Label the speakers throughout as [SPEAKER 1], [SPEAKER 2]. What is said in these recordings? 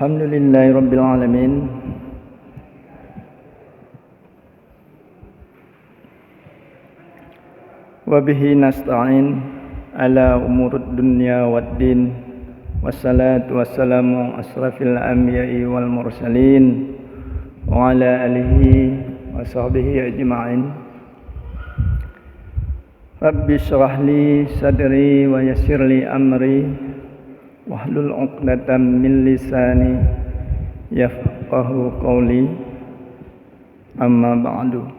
[SPEAKER 1] Alhamdulillahi Rabbil Alamin. Wabihi nasta'in ala umurud dunya waddin. Wassalatu wassalamu asrafil anbiya'i wal mursalin wa ala alihi wa sahbihi ajma'in. Rabbi syrah li sadri wa yassir li amri wahlul 'uqdatam min lisani yafqahu qawli. Amma ba'du.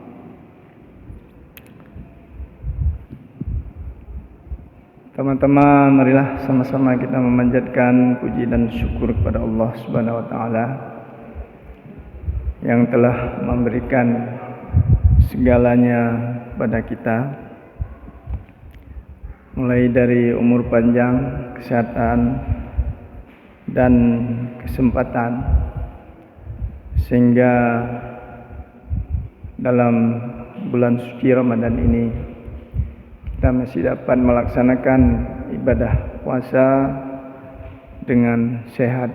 [SPEAKER 1] Teman-teman, marilah sama-sama kita memanjatkan puji dan syukur kepada Allah Subhanahu wa taala yang telah memberikan segalanya pada kita, mulai dari umur panjang, kesehatan, dan kesempatan, sehingga dalam bulan suci Ramadan ini kita masih dapat melaksanakan ibadah puasa dengan sehat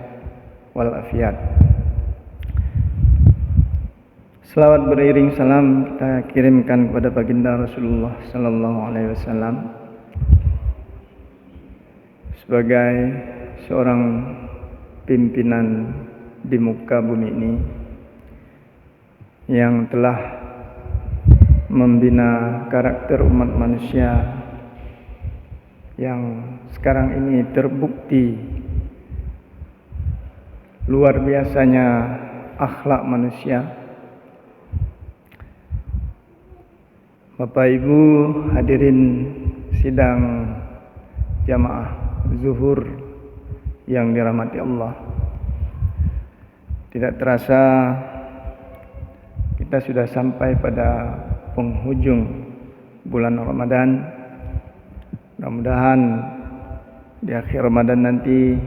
[SPEAKER 1] walafiat. Selawat beriring salam kita kirimkan kepada baginda Rasulullah sallallahu alaihi wasallam sebagai seorang pimpinan di muka bumi ini yang telah membina karakter umat manusia yang sekarang ini terbukti luar biasanya akhlak manusia. Bapak Ibu hadirin sidang jamaah zuhur yang dirahmati Allah, tidak terasa kita sudah sampai pada penghujung bulan Ramadan. Mudah-mudahan di akhir Ramadan nanti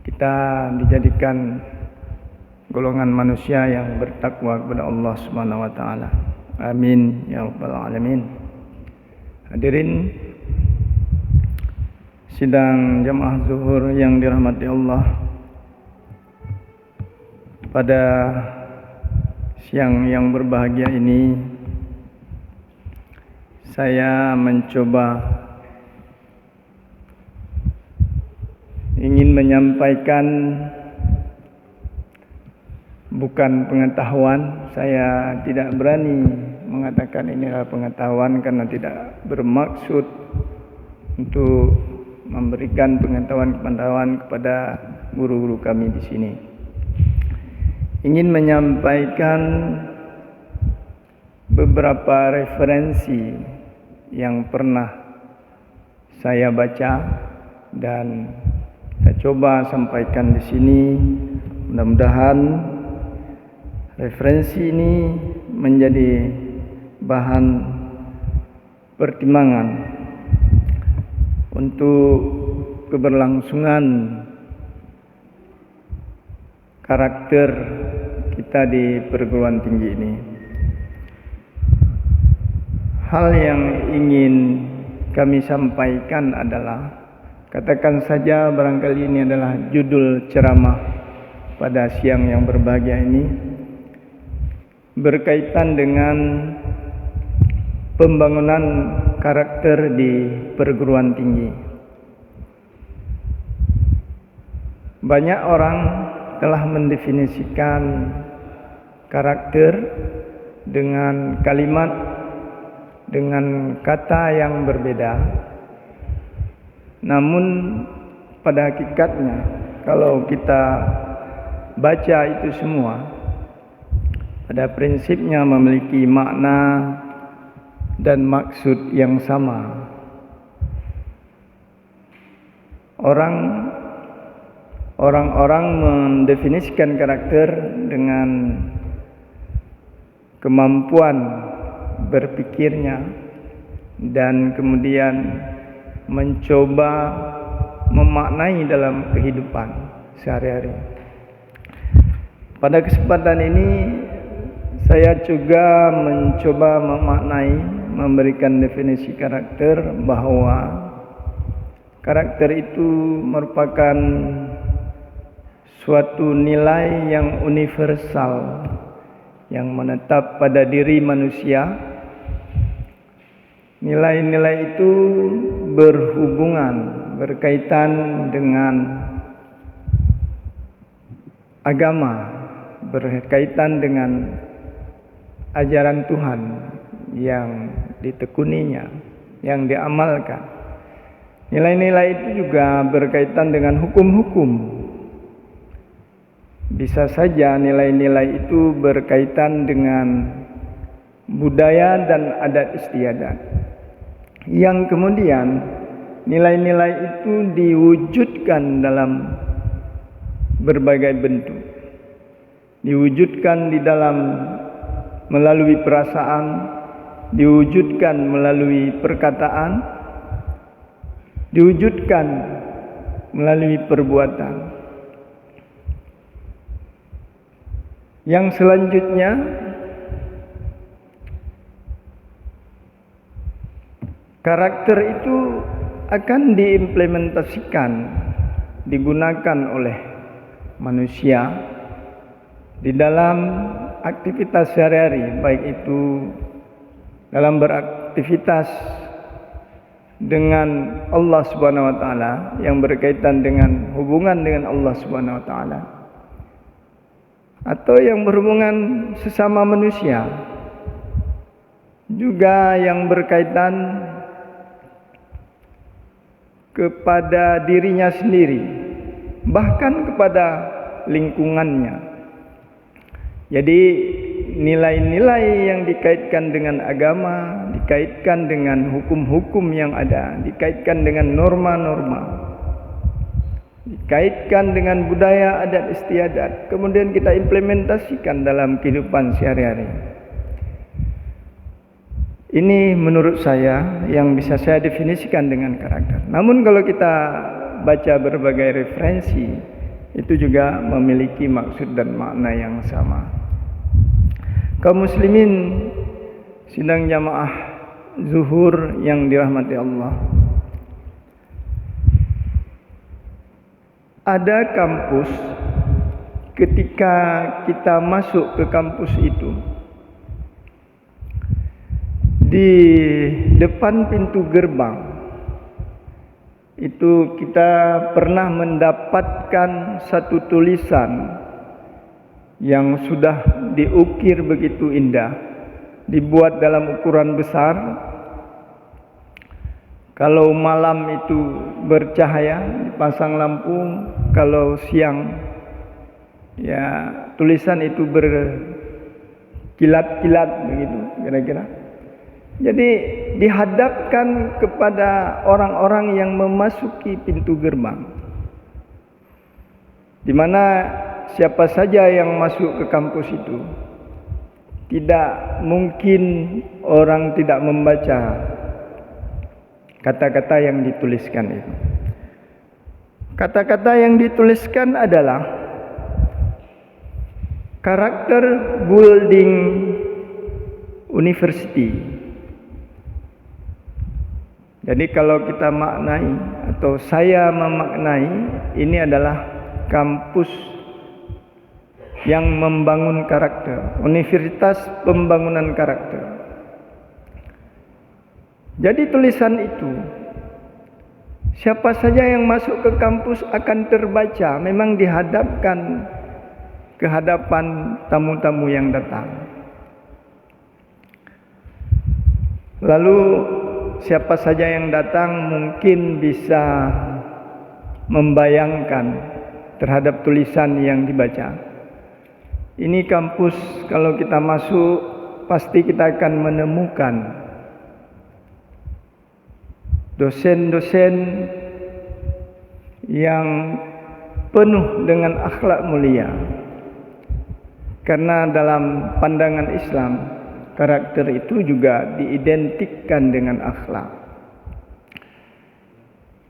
[SPEAKER 1] kita dijadikan golongan manusia yang bertakwa kepada Allah Subhanahu wa taala. Amin ya rabbal alamin. Hadirin sidang jamaah zuhur yang dirahmati Allah, pada siang yang berbahagia ini saya mencoba ingin menyampaikan bukan pengetahuan. Saya tidak berani mengatakan inilah pengetahuan karena tidak bermaksud untuk memberikan pengetahuan kepada guru-guru kami di sini. Ingin menyampaikan beberapa referensi yang pernah saya baca dan saya coba sampaikan di sini. Mudah-mudahan referensi ini menjadi bahan pertimbangan untuk keberlangsungan karakter kita di perguruan tinggi ini. Hal yang ingin kami sampaikan adalah, katakan saja barangkali ini adalah judul ceramah pada siang yang berbahagia ini, berkaitan dengan pembangunan karakter di perguruan tinggi. Banyak orang telah mendefinisikan karakter dengan kalimat, dengan kata yang berbeda. Namun pada hakikatnya kalau kita baca itu semua, pada prinsipnya memiliki makna dan maksud yang sama. Orang-orang mendefinisikan karakter dengan kemampuan berpikirnya dan kemudian mencoba memaknai dalam kehidupan sehari-hari. Pada kesempatan ini saya juga mencoba memaknai, memberikan definisi karakter, bahwa karakter itu merupakan suatu nilai yang universal yang menetap pada diri manusia. Nilai-nilai itu berkaitan dengan agama, berkaitan dengan ajaran Tuhan yang ditekuninya, yang diamalkan. Nilai-nilai itu juga berkaitan dengan hukum-hukum. Bisa saja nilai-nilai itu berkaitan dengan budaya dan adat istiadat, yang kemudian nilai-nilai itu diwujudkan dalam berbagai bentuk. Diwujudkan di dalam melalui perasaan, diwujudkan melalui perkataan, diwujudkan melalui perbuatan. Yang selanjutnya, karakter itu akan diimplementasikan, digunakan oleh manusia di dalam aktivitas sehari-hari, baik itu dalam beraktivitas dengan Allah Subhanahu wa taala, yang berkaitan dengan hubungan dengan Allah Subhanahu wa taala, atau yang berhubungan sesama manusia, juga yang berkaitan kepada dirinya sendiri, bahkan kepada lingkungannya. Jadi nilai-nilai yang dikaitkan dengan agama, dikaitkan dengan hukum-hukum yang ada, dikaitkan dengan norma-norma, dikaitkan dengan budaya adat istiadat, kemudian kita implementasikan dalam kehidupan sehari-hari. Ini menurut saya yang bisa saya definisikan dengan karakter. Namun kalau kita baca berbagai referensi, itu juga memiliki maksud dan makna yang sama. Kaum muslimin sidang jamaah zuhur yang dirahmati Allah, ada kampus, ketika kita masuk ke kampus itu, di depan pintu gerbang itu kita pernah mendapatkan satu tulisan yang sudah diukir begitu indah, dibuat dalam ukuran besar. Kalau malam itu bercahaya, dipasang lampu. Kalau siang, ya tulisan itu berkilat-kilat begitu kira-kira. Jadi dihadapkan kepada orang-orang yang memasuki pintu gerbang, di mana siapa saja yang masuk ke kampus itu, tidak mungkin orang tidak membaca kata-kata yang dituliskan itu. Kata-kata yang dituliskan adalah karakter building university. Jadi kalau kita maknai atau saya memaknai, ini adalah kampus yang membangun karakter, universitas pembangunan karakter. Jadi tulisan itu, siapa saja yang masuk ke kampus akan terbaca, memang dihadapkan ke hadapan tamu-tamu yang datang. Lalu siapa saja yang datang mungkin bisa membayangkan terhadap tulisan yang dibaca. Ini kampus, kalau kita masuk pasti kita akan menemukan dosen-dosen yang penuh dengan akhlak mulia. Karena dalam pandangan Islam, karakter itu juga diidentikan dengan akhlak.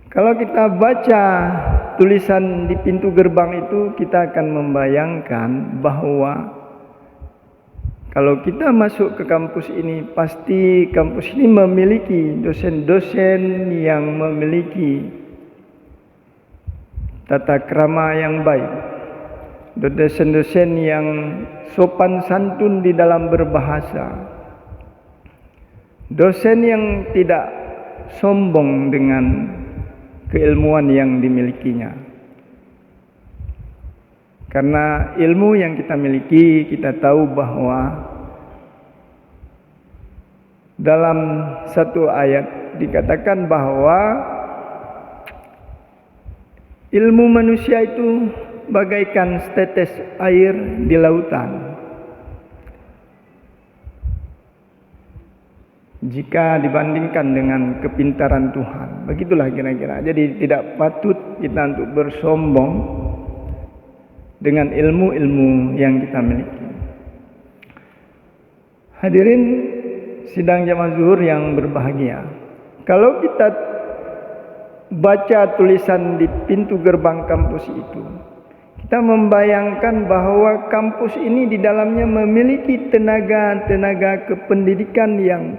[SPEAKER 1] Kalau kita baca tulisan di pintu gerbang itu, kita akan membayangkan bahwa kalau kita masuk ke kampus ini, pasti kampus ini memiliki dosen-dosen yang memiliki tata krama yang baik, dosen-dosen yang sopan santun di dalam berbahasa, dosen yang tidak sombong dengan keilmuan yang dimilikinya. Karena ilmu yang kita miliki, kita tahu bahwa dalam satu ayat dikatakan bahwa ilmu manusia itu bagaikan setetes air di lautan. Jika dibandingkan dengan kepintaran Tuhan, begitulah kira-kira. Jadi tidak patut kita untuk bersombong dengan ilmu-ilmu yang kita miliki. Hadirin sidang jamaah zuhur yang berbahagia, kalau kita baca tulisan di pintu gerbang kampus itu, kita membayangkan bahwa kampus ini di dalamnya memiliki tenaga kependidikan yang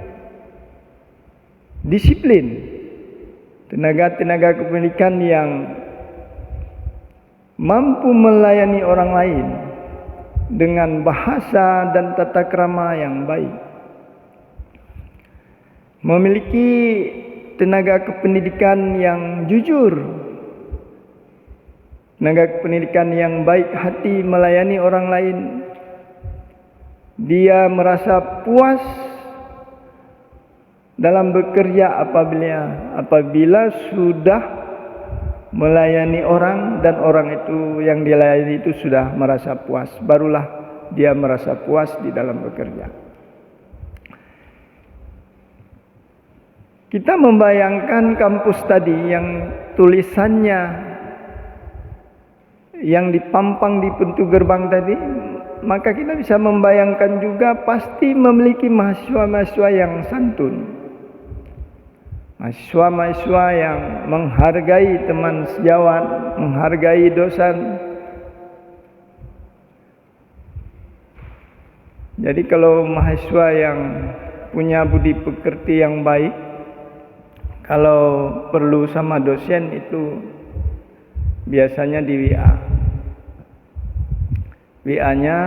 [SPEAKER 1] disiplin, tenaga kependidikan yang mampu melayani orang lain dengan bahasa dan tata krama yang baik, memiliki tenaga kependidikan yang jujur, tenaga kependidikan yang baik hati melayani orang lain. Dia merasa puas dalam bekerja apabila sudah melayani orang dan orang itu yang dilayani itu sudah merasa puas, barulah dia merasa puas di dalam bekerja. Kita membayangkan kampus tadi yang tulisannya yang dipampang di pintu gerbang tadi, maka kita bisa membayangkan juga pasti memiliki mahasiswa-mahasiswa yang santun, mahasiswa-mahasiswa yang menghargai teman sejawat, menghargai dosen. Jadi kalau mahasiswa yang punya budi pekerti yang baik, kalau perlu sama dosen itu biasanya di WA-nya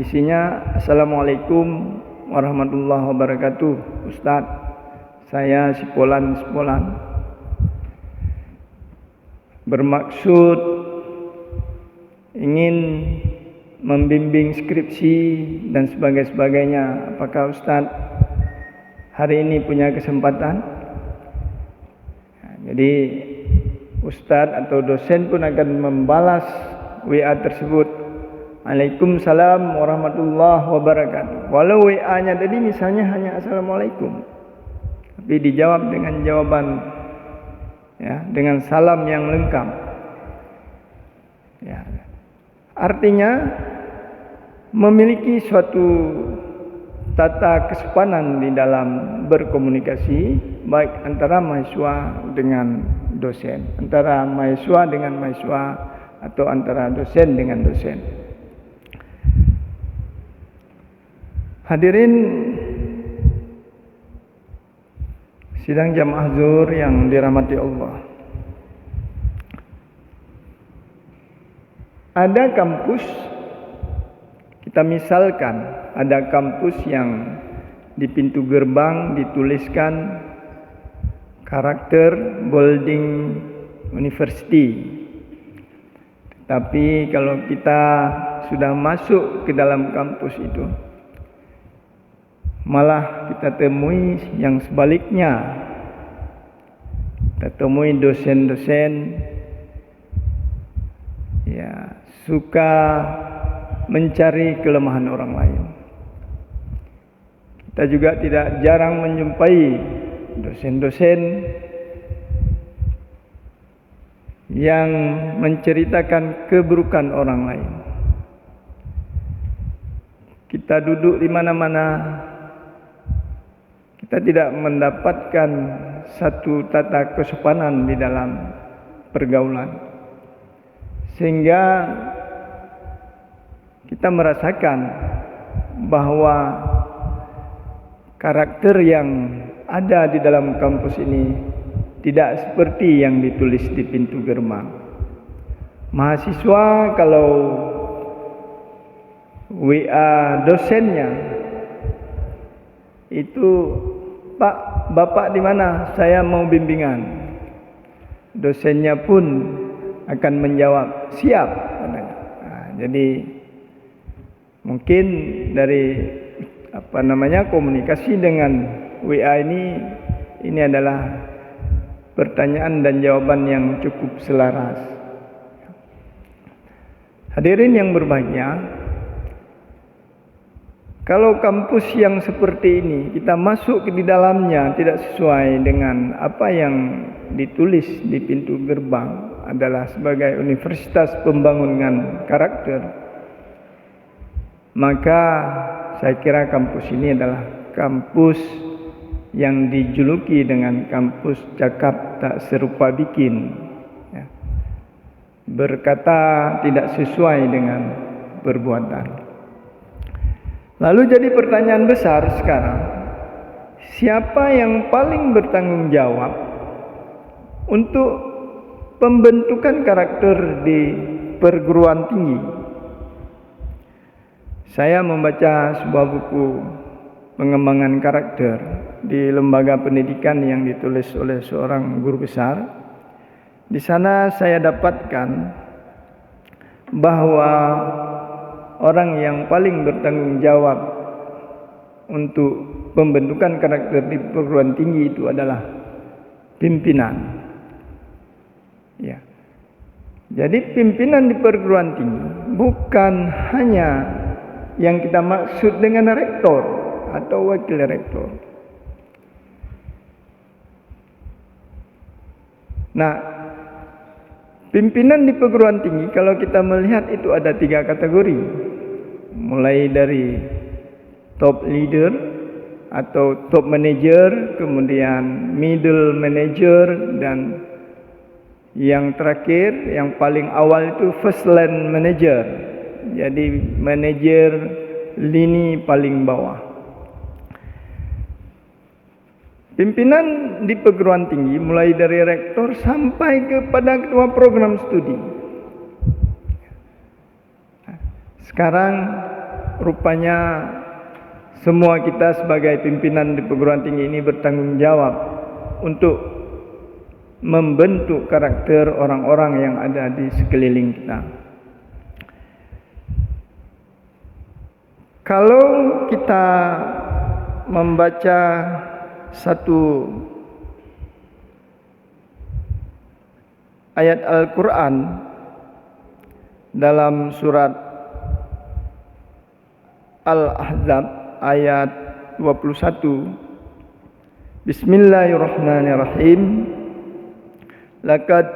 [SPEAKER 1] isinya Assalamualaikum warahmatullahi wabarakatuh Ustadz, saya Sipolan bermaksud ingin membimbing skripsi dan sebagainya. Apakah Ustadz hari ini punya kesempatan? Jadi Ustadz atau dosen pun akan membalas WA tersebut, Waalaikumsalam warahmatullahi wabarakatuh. Walau WA-nya tadi misalnya hanya Assalamualaikum, tapi dijawab dengan jawaban dengan salam yang lengkap. Artinya memiliki suatu tata kesopanan di dalam berkomunikasi, baik antara mahasiswa dengan dosen, antara mahasiswa dengan mahasiswa, atau antara dosen dengan dosen. Hadirin sidang jamaah zuhur yang dirahmati Allah, ada kampus, kita misalkan ada kampus yang di pintu gerbang dituliskan karakter bolding university. Tapi kalau kita sudah masuk ke dalam kampus itu, malah kita temui yang sebaliknya. Kita temui dosen-dosen suka mencari kelemahan orang lain. Kita juga tidak jarang menjumpai dosen-dosen yang menceritakan keburukan orang lain. Kita duduk di mana-mana, kita tidak mendapatkan satu tata kesopanan di dalam pergaulan, sehingga kita merasakan bahwa karakter yang ada di dalam kampus ini tidak seperti yang ditulis di pintu gerbang. Mahasiswa kalau WA dosennya itu, "Pak, Bapak di mana? Saya mau bimbingan." Dosennya pun akan menjawab, "Siap." Jadi mungkin dari komunikasi dengan WA ini adalah pertanyaan dan jawaban yang cukup selaras. Hadirin yang berbahagia, kalau kampus yang seperti ini kita masuk di dalamnya tidak sesuai dengan apa yang ditulis di pintu gerbang adalah sebagai universitas pembangunan karakter, maka saya kira kampus ini adalah kampus yang dijuluki dengan kampus cakap tak serupa bikin, ya. Berkata tidak sesuai dengan perbuatan. Lalu jadi pertanyaan besar sekarang, siapa yang paling bertanggung jawab untuk pembentukan karakter di perguruan tinggi? Saya membaca sebuah buku pengembangan karakter di lembaga pendidikan yang ditulis oleh seorang guru besar. Di sana saya dapatkan bahwa orang yang paling bertanggung jawab untuk pembentukan karakter di perguruan tinggi itu adalah pimpinan. Ya. Jadi pimpinan di perguruan tinggi bukan hanya yang kita maksud dengan rektor atau wakil rektor. Nah, pimpinan di perguruan tinggi kalau kita melihat itu ada 3 kategori. Mulai dari top leader atau top manager, kemudian middle manager, dan yang terakhir, yang paling awal itu first line manager. Jadi manajer lini paling bawah. Pimpinan di perguruan tinggi mulai dari rektor sampai kepada ketua program studi. Sekarang rupanya semua kita sebagai pimpinan di perguruan tinggi ini bertanggung jawab untuk membentuk karakter orang-orang yang ada di sekeliling kita. Kalau kita membaca satu ayat Al-Quran dalam surat Al-Ahzab ayat 21, Bismillahirrahmanirrahim. Laqad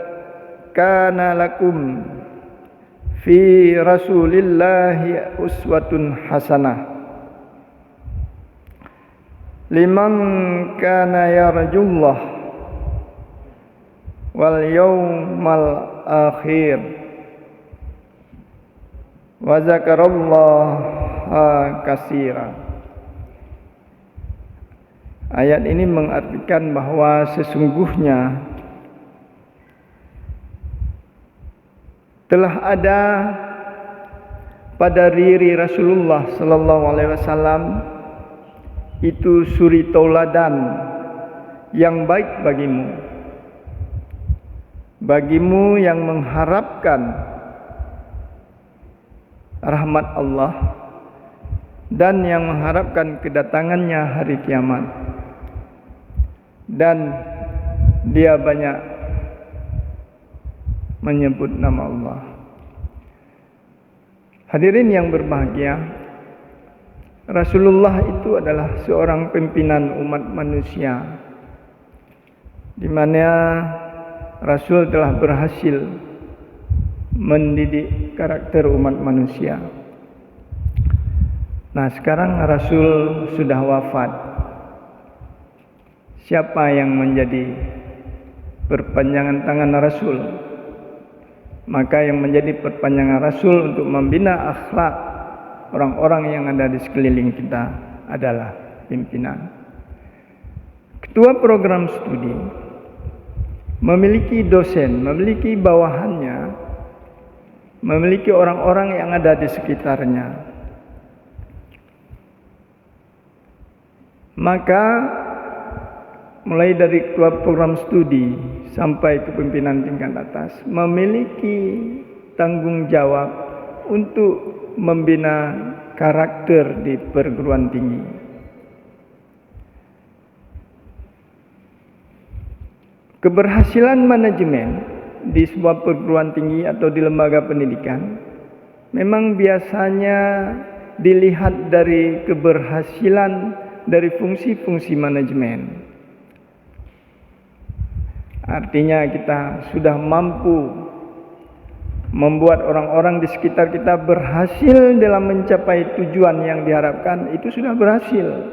[SPEAKER 1] kana lakum fi Rasulillahi uswatun hasanah liman kana yarjullah wal yawmal akhir wa zakarallaha katsira. Ayat ini mengartikan bahwa sesungguhnya telah ada pada diri Rasulullah sallallahu alaihi wasallam itu suri tauladan yang baik bagimu yang mengharapkan rahmat Allah dan yang mengharapkan kedatangannya hari kiamat, dan dia banyak menyebut nama Allah. Hadirin yang berbahagia, Rasulullah itu adalah seorang pimpinan umat manusia, di mana Rasul telah berhasil mendidik karakter umat manusia. Nah, sekarang Rasul sudah wafat. Siapa yang menjadi perpanjangan tangan Rasul? Maka yang menjadi perpanjangan Rasul untuk membina akhlak orang-orang yang ada di sekeliling kita adalah pimpinan. Ketua program studi memiliki dosen, memiliki bawahannya memiliki orang-orang yang ada di sekitarnya. Maka mulai dari ketua program studi sampai ke pimpinan tingkat atas memiliki tanggung jawab untuk membina karakter di perguruan tinggi. Keberhasilan manajemen di sebuah perguruan tinggi atau di lembaga pendidikan memang biasanya dilihat dari keberhasilan dari fungsi-fungsi manajemen. Artinya kita sudah mampu membuat orang-orang di sekitar kita berhasil dalam mencapai tujuan yang diharapkan, itu sudah berhasil.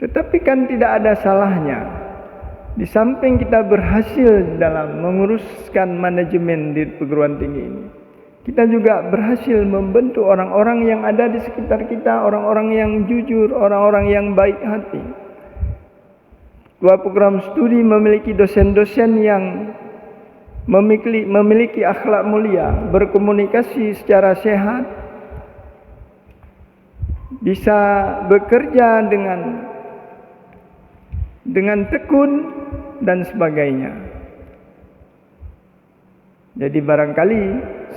[SPEAKER 1] Tetapi kan tidak ada salahnya, di samping kita berhasil dalam menguruskan manajemen di perguruan tinggi ini, kita juga berhasil membentuk orang-orang yang ada di sekitar kita, orang-orang yang jujur, orang-orang yang baik hati. Ketua program studi memiliki dosen-dosen yang memiliki akhlak mulia, berkomunikasi secara sehat, bisa bekerja dengan tekun dan sebagainya. Jadi barangkali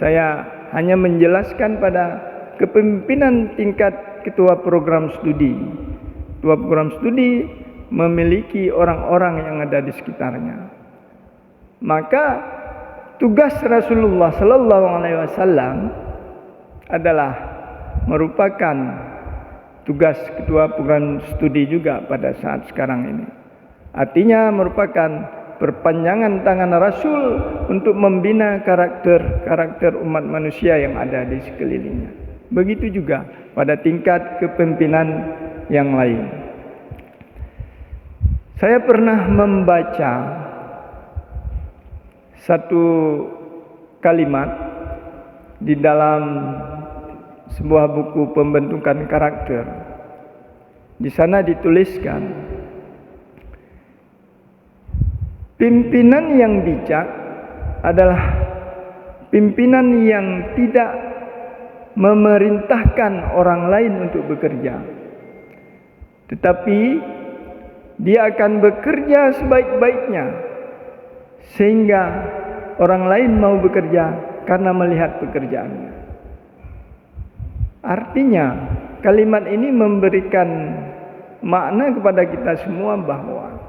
[SPEAKER 1] saya hanya menjelaskan pada kepemimpinan tingkat ketua program studi. Ketua program studi memiliki orang-orang yang ada di sekitarnya. Maka tugas Rasulullah sallallahu alaihi wasallam adalah merupakan tugas ketua program studi juga pada saat sekarang ini. Artinya merupakan perpanjangan tangan Rasul untuk membina karakter umat manusia yang ada di sekelilingnya. Begitu juga pada tingkat kepemimpinan yang lain. Saya pernah membaca satu kalimat di dalam sebuah buku pembentukan karakter. Di sana dituliskan, pimpinan yang bijak adalah pimpinan yang tidak memerintahkan orang lain untuk bekerja, tetapi dia akan bekerja sebaik-baiknya sehingga orang lain mau bekerja karena melihat pekerjaannya. Artinya kalimat ini memberikan makna kepada kita semua bahwa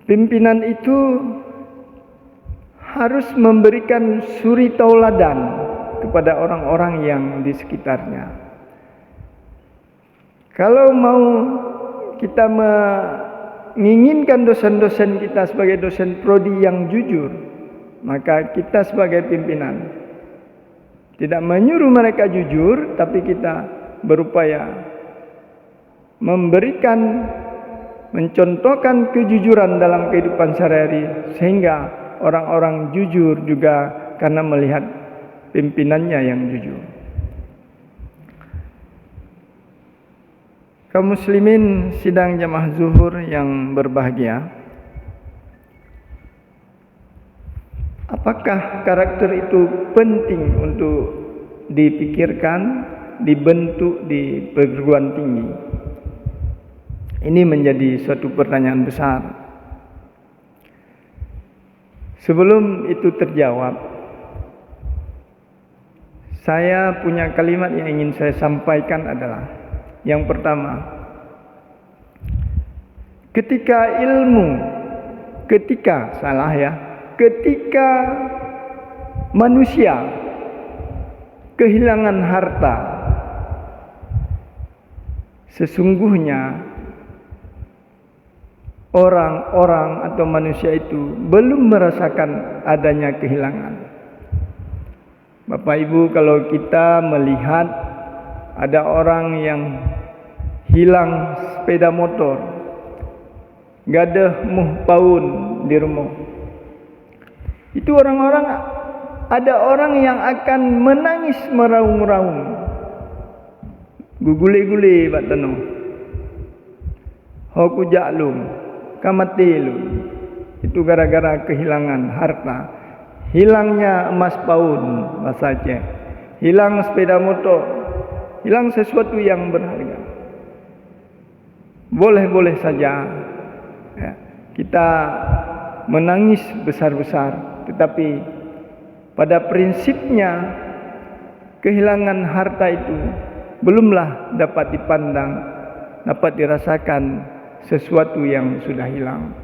[SPEAKER 1] pimpinan itu harus memberikan suri tauladan kepada orang-orang yang di sekitarnya. Kalau mau kita menginginkan dosen-dosen kita sebagai dosen prodi yang jujur, maka kita sebagai pimpinan tidak menyuruh mereka jujur, tapi kita berupaya mencontohkan kejujuran dalam kehidupan sehari-hari, sehingga orang-orang jujur juga karena melihat pimpinannya yang jujur. Kaum muslimin sidang jamaah zuhur yang berbahagia, apakah karakter itu penting untuk dipikirkan, dibentuk di perguruan tinggi? Ini menjadi suatu pertanyaan besar. Sebelum itu terjawab, saya punya kalimat yang ingin saya sampaikan adalah, yang pertama, ketika manusia kehilangan harta, sesungguhnya orang-orang atau manusia itu belum merasakan adanya kehilangan. Bapak Ibu, kalau kita melihat ada orang yang hilang sepeda motor, gadah paun di rumah, itu ada orang yang akan menangis meraung-raung, gugule-gule batano, hoku jaklum, kamatilu. itu gara-gara kehilangan harta. Hilangnya emas paun, bahasa Aceh. Hilang sepeda motor, hilang sesuatu yang berharga. Boleh-boleh saja ya, kita menangis besar-besar, tetapi pada prinsipnya kehilangan harta itu belumlah dapat dipandang, dapat dirasakan sesuatu yang sudah hilang.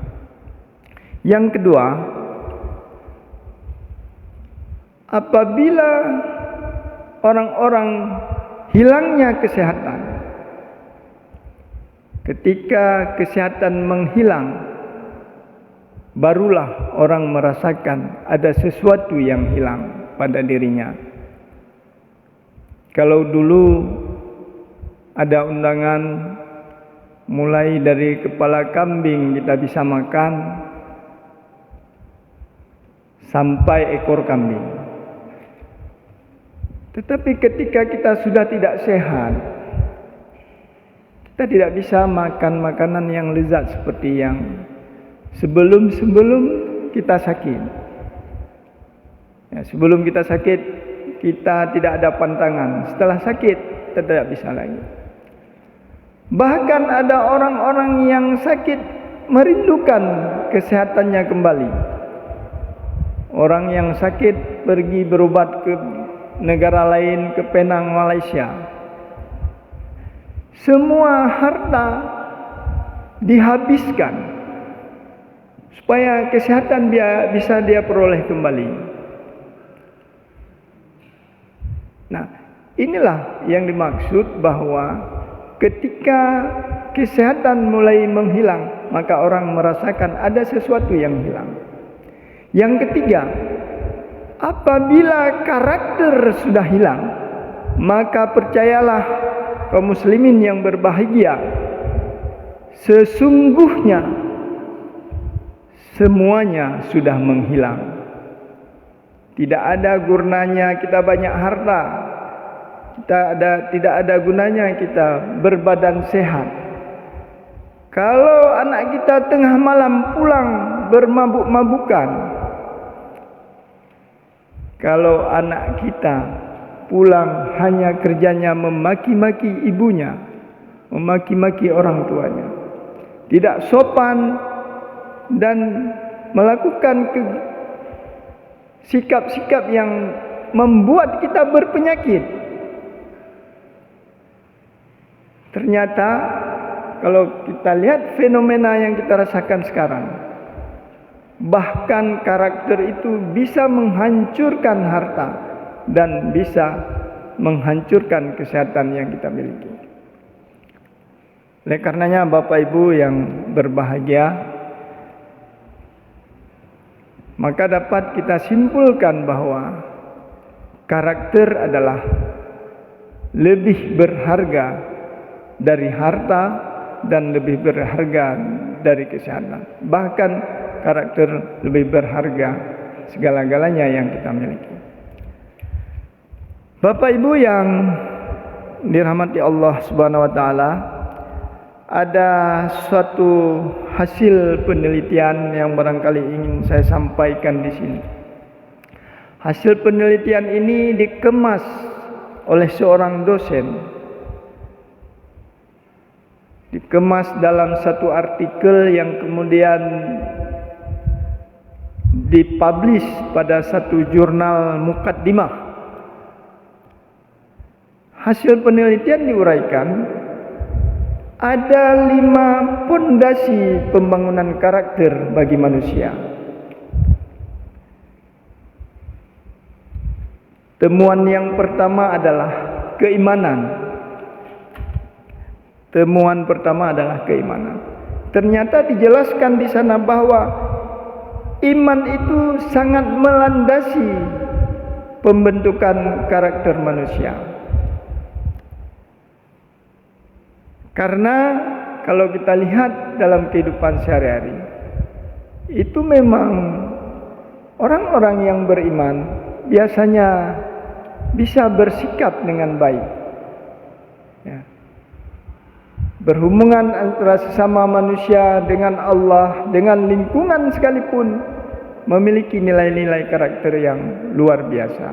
[SPEAKER 1] Yang kedua, apabila orang-orang hilangnya kesehatan, ketika kesehatan menghilang, barulah orang merasakan ada sesuatu yang hilang pada dirinya. Kalau dulu ada undangan, mulai dari kepala kambing kita bisa makan sampai ekor kambing. Tetapi ketika kita sudah tidak sehat, kita tidak bisa makan makanan yang lezat seperti yang sebelum kita sakit. Ya, sebelum kita sakit, kita tidak ada pantangan. Setelah sakit, kita tidak bisa lagi. Bahkan ada orang-orang yang sakit merindukan kesehatannya kembali. Orang yang sakit pergi berobat ke negara lain, ke Penang, Malaysia. Semua harta dihabiskan supaya kesehatan bisa dia peroleh kembali. Nah, inilah yang dimaksud bahwa ketika kesehatan mulai menghilang, maka orang merasakan ada sesuatu yang hilang. Yang ketiga, apabila karakter sudah hilang, maka percayalah kaum muslimin yang berbahagia, sesungguhnya semuanya sudah menghilang. Tidak ada gunanya kita banyak harta, tidak ada gunanya kita berbadan sehat. Kalau anak kita tengah malam pulang bermabuk-mabukan, kalau anak kita pulang hanya kerjanya memaki-maki ibunya, memaki-maki orang tuanya, tidak sopan dan melakukan sikap-sikap yang membuat kita berpenyakit. Ternyata kalau kita lihat fenomena yang kita rasakan sekarang, bahkan karakter itu bisa menghancurkan harta dan bisa menghancurkan kesehatan yang kita miliki. Oleh karenanya Bapak Ibu yang berbahagia, maka dapat kita simpulkan bahwa karakter adalah lebih berharga dari harta dan lebih berharga dari kesehatan. Bahkan karakter lebih berharga segala-galanya yang kita miliki. Bapak Ibu yang dirahmati Allah Subhanahu wa taala, ada suatu hasil penelitian yang barangkali ingin saya sampaikan di sini. Hasil penelitian ini dikemas oleh seorang dosen, dikemas dalam satu artikel yang kemudian dipublish pada satu jurnal mukaddimah. Hasil penelitian diuraikan ada 5 pondasi pembangunan karakter bagi manusia. Temuan yang pertama adalah keimanan. Temuan pertama adalah keimanan. Ternyata dijelaskan di sana bahwa iman itu sangat melandasi pembentukan karakter manusia. Karena kalau kita lihat dalam kehidupan sehari-hari, itu memang orang-orang yang beriman biasanya bisa bersikap dengan baik, ya. berhubungan antara sesama manusia dengan Allah, dengan lingkungan sekalipun, memiliki nilai-nilai karakter yang luar biasa.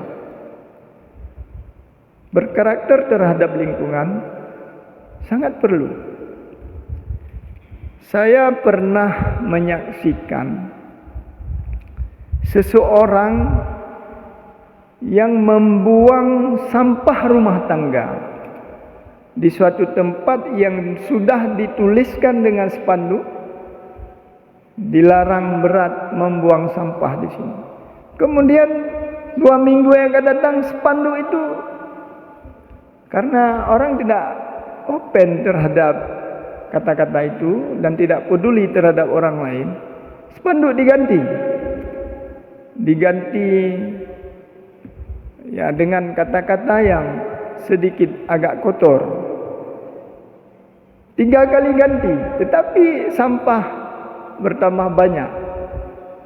[SPEAKER 1] Berkarakter terhadap lingkungan sangat perlu. Saya pernah menyaksikan seseorang yang membuang sampah rumah tangga di suatu tempat yang sudah dituliskan dengan spanduk, dilarang berat membuang sampah di sini. Kemudian 2 minggu yang akan datang, spanduk itu, karena orang tidak open terhadap kata-kata itu dan tidak peduli terhadap orang lain, spanduk diganti ya dengan kata-kata yang sedikit agak kotor. 3 kali ganti, tetapi sampah bertambah banyak.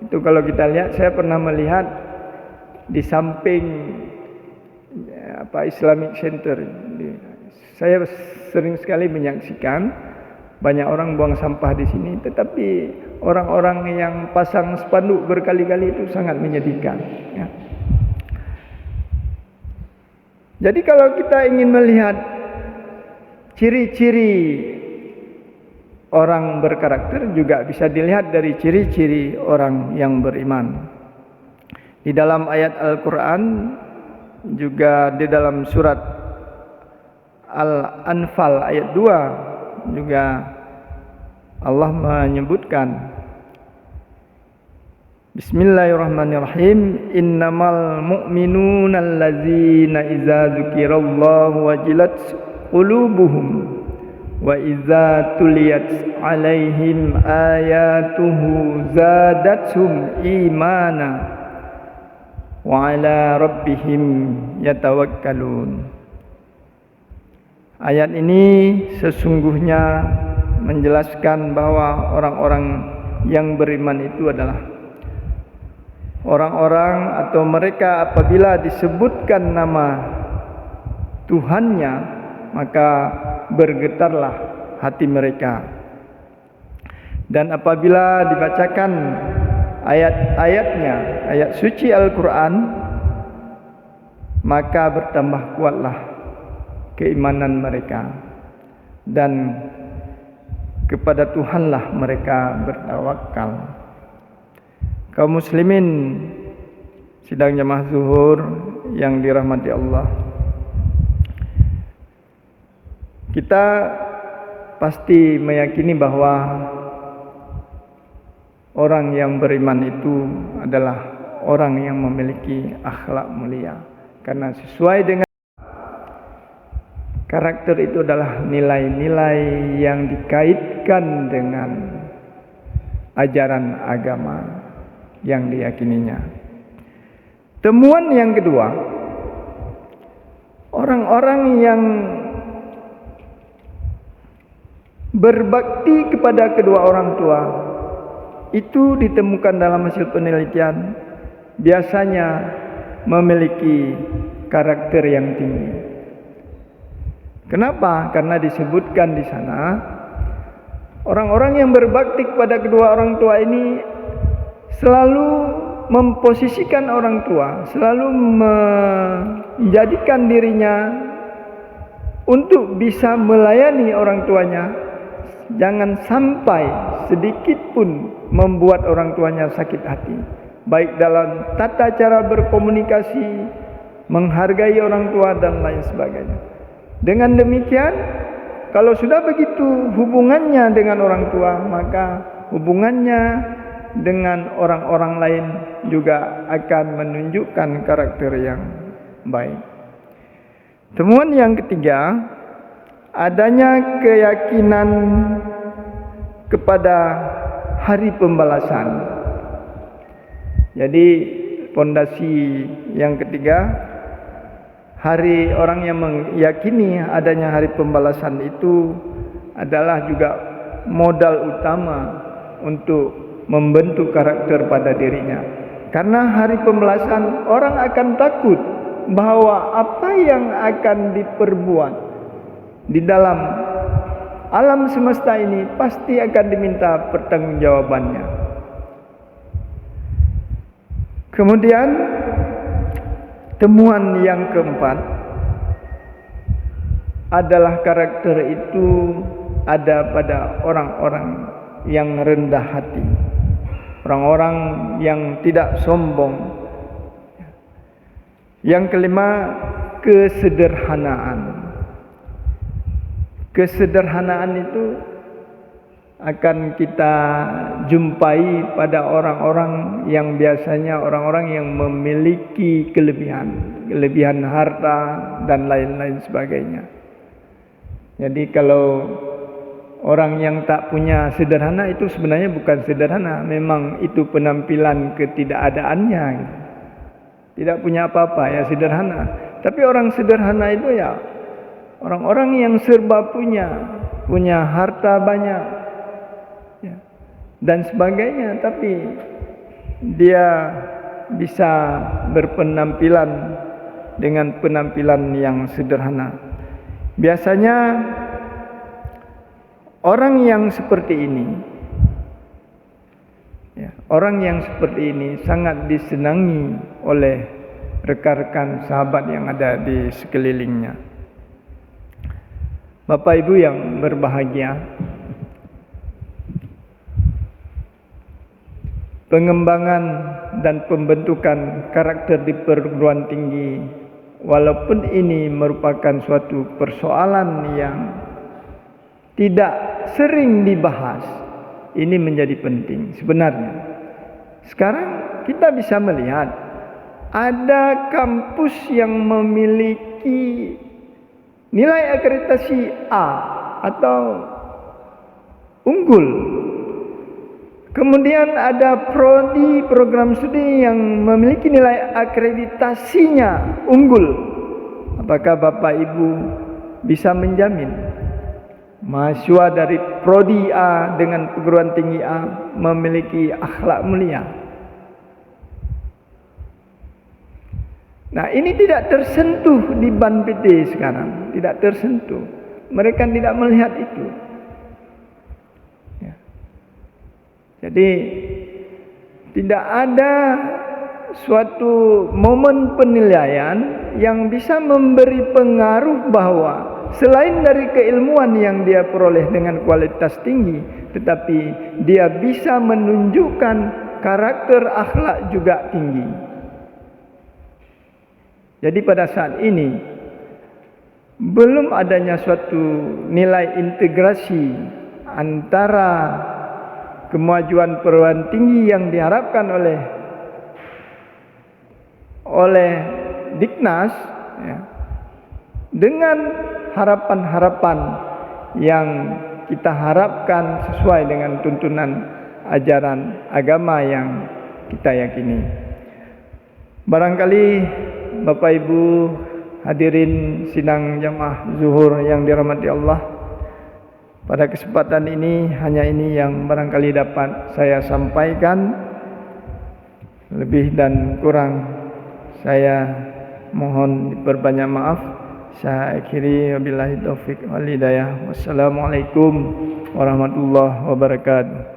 [SPEAKER 1] Itu kalau kita lihat, saya pernah melihat di samping Islamic Center. Saya sering sekali menyaksikan banyak orang buang sampah di sini, tetapi orang-orang yang pasang spanduk berkali-kali itu sangat menyedihkan. Ya. Jadi kalau kita ingin melihat ciri-ciri orang berkarakter, juga bisa dilihat dari ciri-ciri orang yang beriman. Di dalam ayat Al-Quran, juga di dalam surat Al-Anfal ayat 2, juga Allah menyebutkan, Bismillahirrahmanirrahim, innamal mu'minuna allazina idza dzukirallahu wajilat qulubuhum wa idza tuliyat alaihim ayatuhu zadatuhum imana wa ala rabbihim yatawakkalun. Ayat ini sesungguhnya menjelaskan bahwa orang-orang yang beriman itu adalah orang-orang atau mereka apabila disebutkan nama Tuhannya, maka bergetarlah hati mereka. Dan apabila dibacakan ayat-ayatnya, ayat suci Al-Quran, maka bertambah kuatlah keimanan mereka, dan kepada Tuhanlah mereka bertawakal. Kaum muslimin sidang jamaah zuhur yang dirahmati Allah, kita pasti meyakini bahwa orang yang beriman itu adalah orang yang memiliki akhlak mulia, karena sesuai dengan karakter itu adalah nilai-nilai yang dikaitkan dengan ajaran agama yang diyakininya. Temuan yang kedua, orang-orang yang berbakti kepada kedua orang tua itu ditemukan dalam hasil penelitian biasanya memiliki karakter yang tinggi. Kenapa? Karena disebutkan di sana orang-orang yang berbakti kepada kedua orang tua ini selalu memposisikan orang tua, selalu menjadikan dirinya untuk bisa melayani orang tuanya. Jangan sampai sedikit pun membuat orang tuanya sakit hati, baik dalam tata cara berkomunikasi, menghargai orang tua dan lain sebagainya. Dengan demikian, kalau sudah begitu hubungannya dengan orang tua, maka hubungannya dengan orang-orang lain juga akan menunjukkan karakter yang baik. Temuan yang ketiga, adanya keyakinan kepada hari pembalasan. Jadi fondasi yang ketiga, orang yang meyakini adanya hari pembalasan itu adalah juga modal utama untuk membentuk karakter pada dirinya. Karena hari pembalasan, orang akan takut bahwa apa yang akan diperbuat di dalam alam semesta ini pasti akan diminta pertanggungjawabannya. Kemudian temuan yang keempat adalah karakter itu ada pada orang-orang yang rendah hati, orang-orang yang tidak sombong. Yang kelima, kesederhanaan. Kesederhanaan itu akan kita jumpai pada orang-orang yang biasanya orang-orang yang memiliki kelebihan harta dan lain-lain sebagainya. Jadi kalau orang yang tak punya sederhana itu sebenarnya bukan sederhana, memang itu penampilan ketidakadaannya. Tidak punya apa-apa ya sederhana. Tapi orang sederhana itu ya orang-orang yang serba punya harta banyak ya, dan sebagainya, tapi dia bisa berpenampilan dengan penampilan yang sederhana. Biasanya orang yang seperti ini ya, orang yang seperti ini sangat disenangi oleh rekan-rekan sahabat yang ada di sekelilingnya. Bapak Ibu yang berbahagia, pengembangan dan pembentukan karakter di perguruan tinggi, walaupun ini merupakan suatu persoalan yang tidak sering dibahas, ini menjadi penting sebenarnya. Sekarang kita bisa melihat ada kampus yang memiliki nilai akreditasi A atau unggul. Kemudian ada prodi program studi yang memiliki nilai akreditasinya unggul. Apakah Bapak Ibu bisa menjamin mahasiswa dari prodi A dengan perguruan tinggi A memiliki akhlak mulia? Nah, ini tidak tersentuh di Ban PT sekarang, tidak tersentuh. Mereka tidak melihat itu. Ya. Jadi tidak ada suatu momen penilaian yang bisa memberi pengaruh bahwa selain dari keilmuan yang dia peroleh dengan kualitas tinggi, tetapi dia bisa menunjukkan karakter akhlak juga tinggi. Jadi pada saat ini belum adanya suatu nilai integrasi antara kemajuan perguruan tinggi yang diharapkan oleh Diknas ya, dengan harapan-harapan yang kita harapkan sesuai dengan tuntunan ajaran agama yang kita yakini. Barangkali Bapak Ibu hadirin sidang jamaah zuhur yang dirahmati Allah, pada kesempatan ini hanya ini yang barangkali dapat saya sampaikan. Lebih dan kurang saya mohon diperbanyak maaf. Saya akhiri wabillahi taufik wal hidayah. Wassalamualaikum warahmatullahi wabarakatuh.